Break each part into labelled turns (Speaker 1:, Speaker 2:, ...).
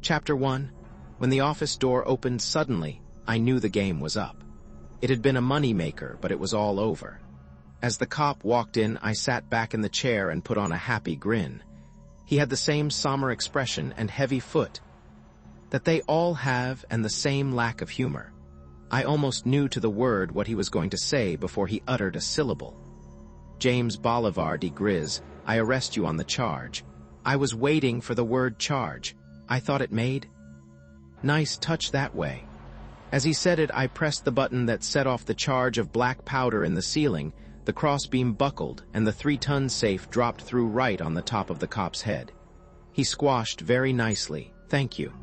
Speaker 1: Chapter 1. When the office door opened suddenly, I knew the game was up. It had been a money-maker, but it was all over. As the cop walked in, I sat back in the chair and put on a happy grin. He had the same somber expression and heavy foot that they all have, and the same lack of humor. I almost knew to the word what he was going to say before he uttered a syllable. James Bolivar, diGriz, I arrest you on the charge. I was waiting for the word charge. I thought it made nice touch that way. As he said it, I pressed the button that set off the charge of black powder in the ceiling. The crossbeam buckled, and the 3-ton safe dropped through right on the top of the cop's head. He squashed very nicely. Thank you.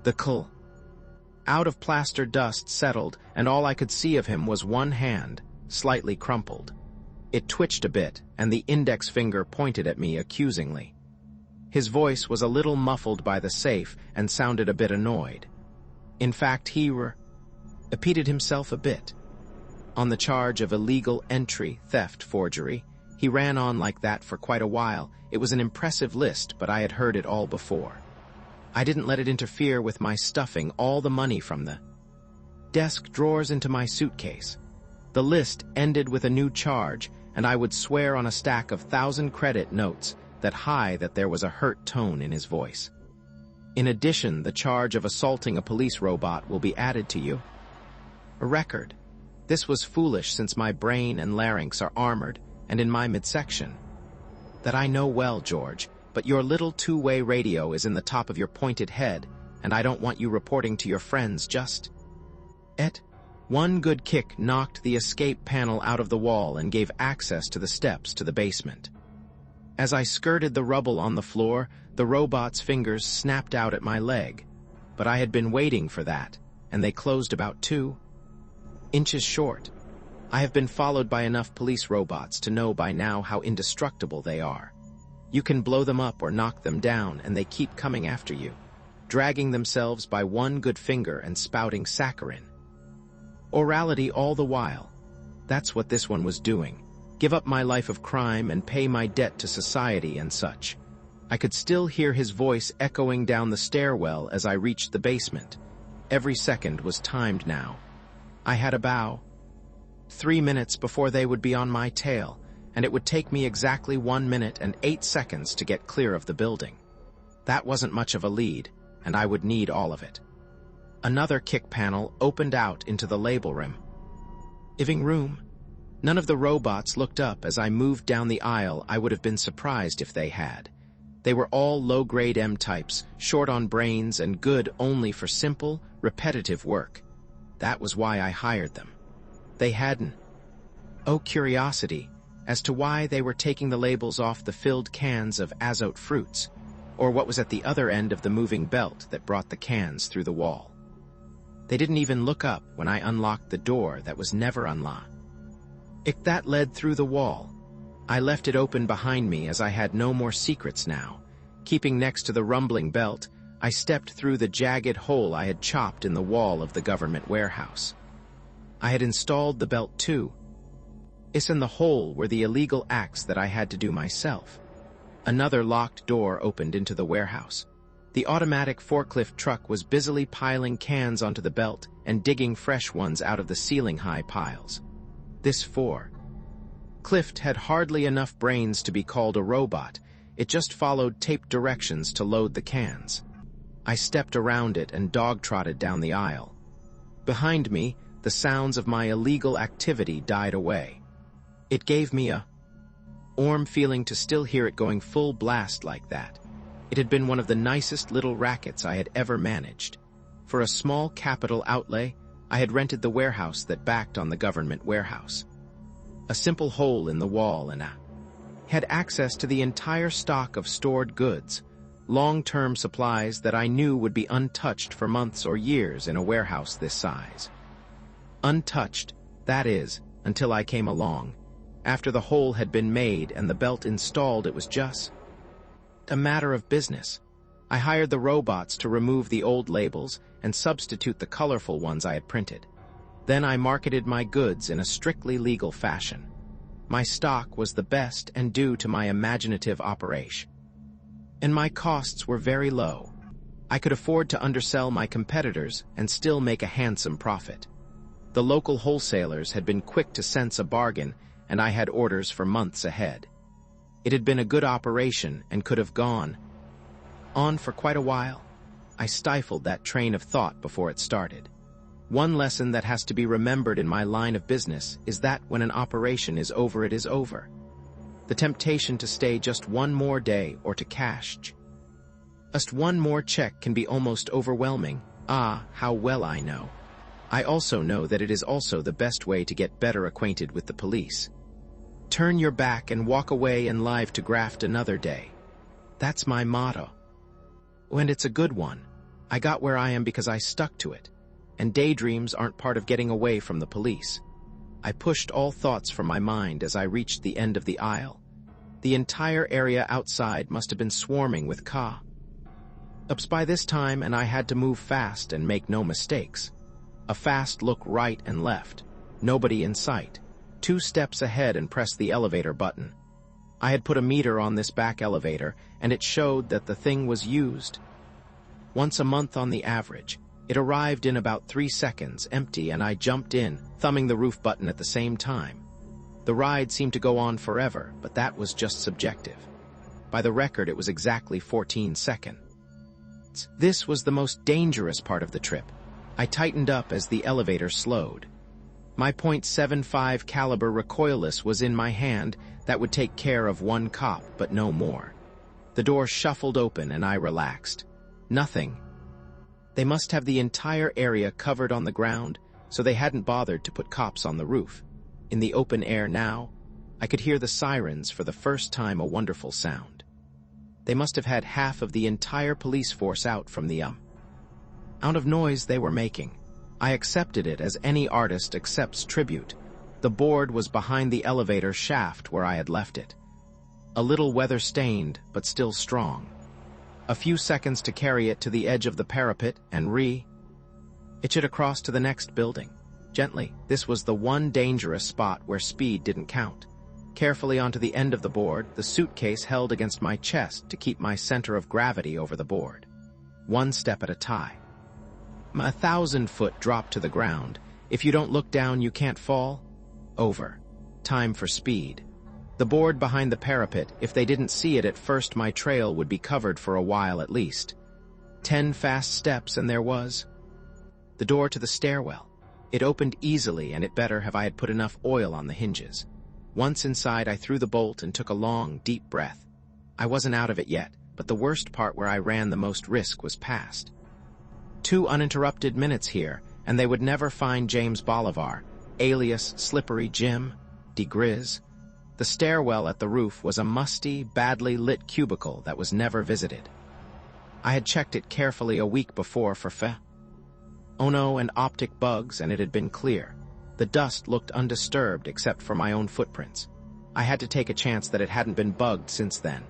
Speaker 1: The cull out of plaster dust settled, and all I could see of him was one hand, slightly crumpled. It twitched a bit, and the index finger pointed at me accusingly. His voice was a little muffled by the safe and sounded a bit annoyed. In fact, he repeated himself a bit. On the charge of illegal entry, theft, forgery, he ran on like that for quite a while. It was an impressive list, but I had heard it all before. I didn't let it interfere with my stuffing all the money from the desk drawers into my suitcase. The list ended with a new charge, and I would swear on a stack of 1,000-credit notes that there was a hurt tone in his voice. In addition, the charge of assaulting a police robot will be added to you. A record. This was foolish since my brain and larynx are armored and in my midsection. That I know well, George, but your little two-way radio is in the top of your pointed head, and I don't want you reporting to your friends just yet. One good kick knocked the escape panel out of the wall and gave access to the steps to the basement. As I skirted the rubble on the floor, the robot's fingers snapped out at my leg. But I had been waiting for that, and they closed about 2 inches short. I have been followed by enough police robots to know by now how indestructible they are. You can blow them up or knock them down, and they keep coming after you, dragging themselves by one good finger and spouting saccharin. Orality all the while. That's what this one was doing. Give up my life of crime and pay my debt to society and such. I could still hear his voice echoing down the stairwell as I reached the basement. Every second was timed now. I had about 3 minutes before they would be on my tail, and it would take me exactly 1 minute and 8 seconds to get clear of the building. That wasn't much of a lead, and I would need all of it. Another kick panel opened out into the label room. Living room. None of the robots looked up as I moved down the aisle. I would have been surprised if they had. They were all low-grade M-types, short on brains and good only for simple, repetitive work. That was why I hired them. They had an curiosity as to why they were taking the labels off the filled cans of azote fruits, or what was at the other end of the moving belt that brought the cans through the wall. They didn't even look up when I unlocked the door that was never unlocked. That led through the wall. I left it open behind me as I had no more secrets now. Keeping next to the rumbling belt, I stepped through the jagged hole I had chopped in the wall of the government warehouse. I had installed the belt too. In the hole were the illegal acts that I had to do myself. Another locked door opened into the warehouse. The automatic forklift truck was busily piling cans onto the belt and digging fresh ones out of the ceiling-high piles. This Clift had hardly enough brains to be called a robot. It just followed taped directions to load the cans. I stepped around it and dog-trotted down the aisle. Behind me, the sounds of my illegal activity died away. It gave me a warm feeling to still hear it going full blast like that. It had been one of the nicest little rackets I had ever managed. For a small capital outlay, I had rented the warehouse that backed on the government warehouse. A simple hole in the wall, and I had access to the entire stock of stored goods, long-term supplies that I knew would be untouched for months or years in a warehouse this size. Untouched, that is, until I came along. After the hole had been made and the belt installed, it was just a matter of business. I hired the robots to remove the old labels and substitute the colorful ones I had printed. Then I marketed my goods in a strictly legal fashion. My stock was the best and due to my imaginative operation. And my costs were very low. I could afford to undersell my competitors and still make a handsome profit. The local wholesalers had been quick to sense a bargain, and I had orders for months ahead. It had been a good operation and could have gone on for quite a while. I stifled that train of thought before it started. One lesson that has to be remembered in my line of business is that when an operation is over, it is over. The temptation to stay just one more day or to cash just one more check can be almost overwhelming. How well I know. I also know that it is also the best way to get better acquainted with the police. Turn your back and walk away and live to graft another day. That's my motto. And it's a good one. I got where I am because I stuck to it. And daydreams aren't part of getting away from the police. I pushed all thoughts from my mind as I reached the end of the aisle. The entire area outside must have been swarming with cops by this time, and I had to move fast and make no mistakes. A fast look right and left. Nobody in sight. 2 steps ahead and press the elevator button. I had put a meter on this back elevator, and it showed that the thing was used once a month on the average. It arrived in about 3 seconds, empty, and I jumped in, thumbing the roof button at the same time. The ride seemed to go on forever, but that was just subjective. By the record, it was exactly 14 seconds. This was the most dangerous part of the trip. I tightened up as the elevator slowed. My .75 caliber recoilless was in my hand that would take care of one cop, but no more. The door shuffled open and I relaxed. Nothing. They must have the entire area covered on the ground, so they hadn't bothered to put cops on the roof. In the open air now, I could hear the sirens for the first time, a wonderful sound. They must have had half of the entire police force out from the amount of noise they were making. I accepted it as any artist accepts tribute. The board was behind the elevator shaft where I had left it. A little weather-stained, but still strong. A few seconds to carry it to the edge of the parapet and hitch it across to the next building. Gently, this was the one dangerous spot where speed didn't count. Carefully onto the end of the board, the suitcase held against my chest to keep my center of gravity over the board. 1 step at a time. A 1,000-foot drop to the ground. If you don't look down, you can't fall. Over. Time for speed. The board behind the parapet, if they didn't see it at first, my trail would be covered for a while at least. 10 fast steps and there was the door to the stairwell. It opened easily, and it better have I had put enough oil on the hinges. Once inside, I threw the bolt and took a long, deep breath. I wasn't out of it yet, but the worst part where I ran the most risk was past. 2 uninterrupted minutes here, and they would never find James Bolivar, alias Slippery Jim, diGriz. The stairwell at the roof was a musty, badly lit cubicle that was never visited. I had checked it carefully a week before for ono and optic bugs, and it had been clear. The dust looked undisturbed except for my own footprints. I had to take a chance that it hadn't been bugged since then.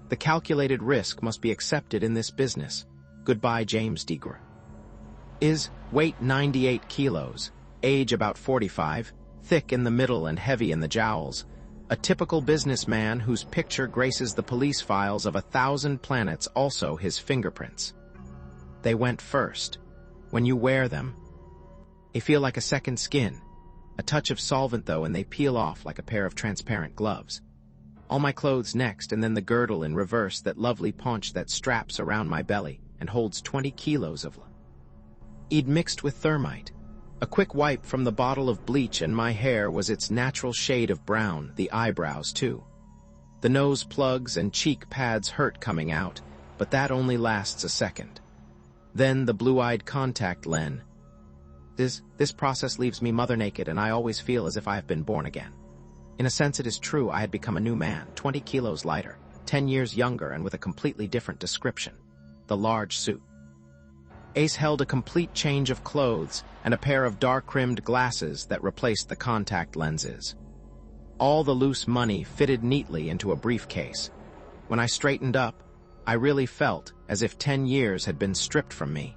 Speaker 1: The calculated risk must be accepted in this business. Goodbye, James diGriz. Weight 98 kilos, age about 45, thick in the middle and heavy in the jowls. A typical businessman whose picture graces the police files of 1,000 planets, also his fingerprints. They went first. When you wear them, they feel like a second skin. A touch of solvent, though, and they peel off like a pair of transparent gloves. All my clothes next, and then the girdle in reverse, that lovely paunch that straps around my belly and holds 20 kilos of lead mixed with thermite. A quick wipe from the bottle of bleach, and my hair was its natural shade of brown, the eyebrows too. The nose plugs and cheek pads hurt coming out, but that only lasts a second. Then the blue-eyed contact lens. This process leaves me mother naked, and I always feel as if I have been born again. In a sense, it is true. I had become a new man, 20 kilos lighter, 10 years younger, and with a completely different description. The large suit. Ace held a complete change of clothes and a pair of dark-rimmed glasses that replaced the contact lenses. All the loose money fitted neatly into a briefcase. When I straightened up, I really felt as if 10 years had been stripped from me.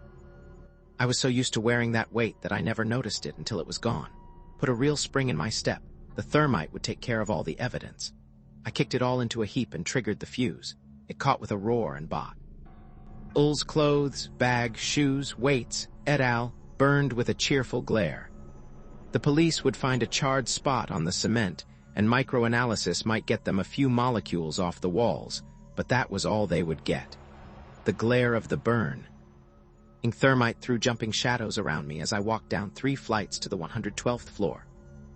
Speaker 1: I was so used to wearing that weight that I never noticed it until it was gone. Put a real spring in my step. The thermite would take care of all the evidence. I kicked it all into a heap and triggered the fuse. It caught with a roar and bought Ul's clothes, bag, shoes, weights, et al., burned with a cheerful glare. The police would find a charred spot on the cement, and microanalysis might get them a few molecules off the walls, but that was all they would get. The glare of the burn. Thermite threw jumping shadows around me as I walked down 3 flights to the 112th floor.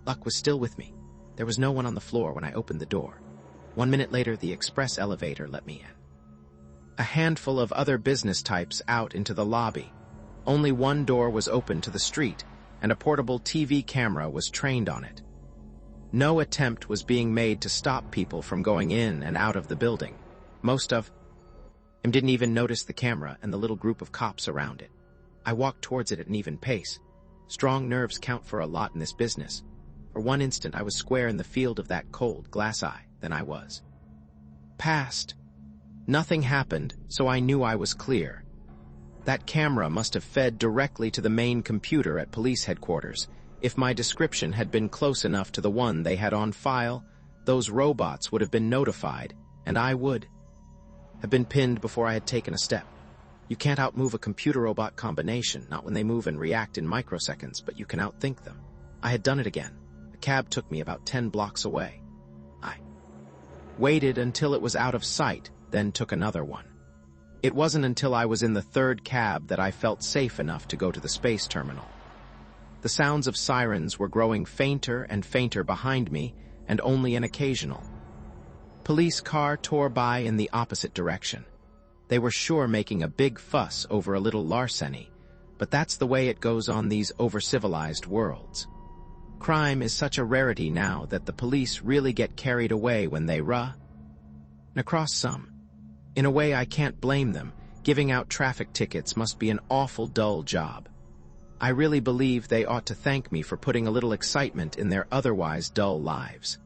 Speaker 1: Luck was still with me. There was no one on the floor when I opened the door. 1 minute later, the express elevator let me in. A handful of other business types out into the lobby. Only one door was open to the street, and a portable TV camera was trained on it. No attempt was being made to stop people from going in and out of the building. Most of them didn't even notice the camera and the little group of cops around it. I walked towards it at an even pace. Strong nerves count for a lot in this business. For one instant, I was square in the field of that cold glass eye. Then I was past. Nothing happened, so I knew I was clear. That camera must have fed directly to the main computer at police headquarters. If my description had been close enough to the one they had on file, those robots would have been notified, and I would have been pinned before I had taken a step. You can't outmove a computer-robot combination, not when they move and react in microseconds, but you can outthink them. I had done it again. A cab took me about 10 blocks away. I waited until it was out of sight, then took another one. It wasn't until I was in the 3rd cab that I felt safe enough to go to the space terminal. The sounds of sirens were growing fainter and fainter behind me, and only an occasional police car tore by in the opposite direction. They were sure making a big fuss over a little larceny, but that's the way it goes on these over-civilized worlds. Crime is such a rarity now that the police really get carried away when they run across some. In a way, I can't blame them. Giving out traffic tickets must be an awful dull job. I really believe they ought to thank me for putting a little excitement in their otherwise dull lives.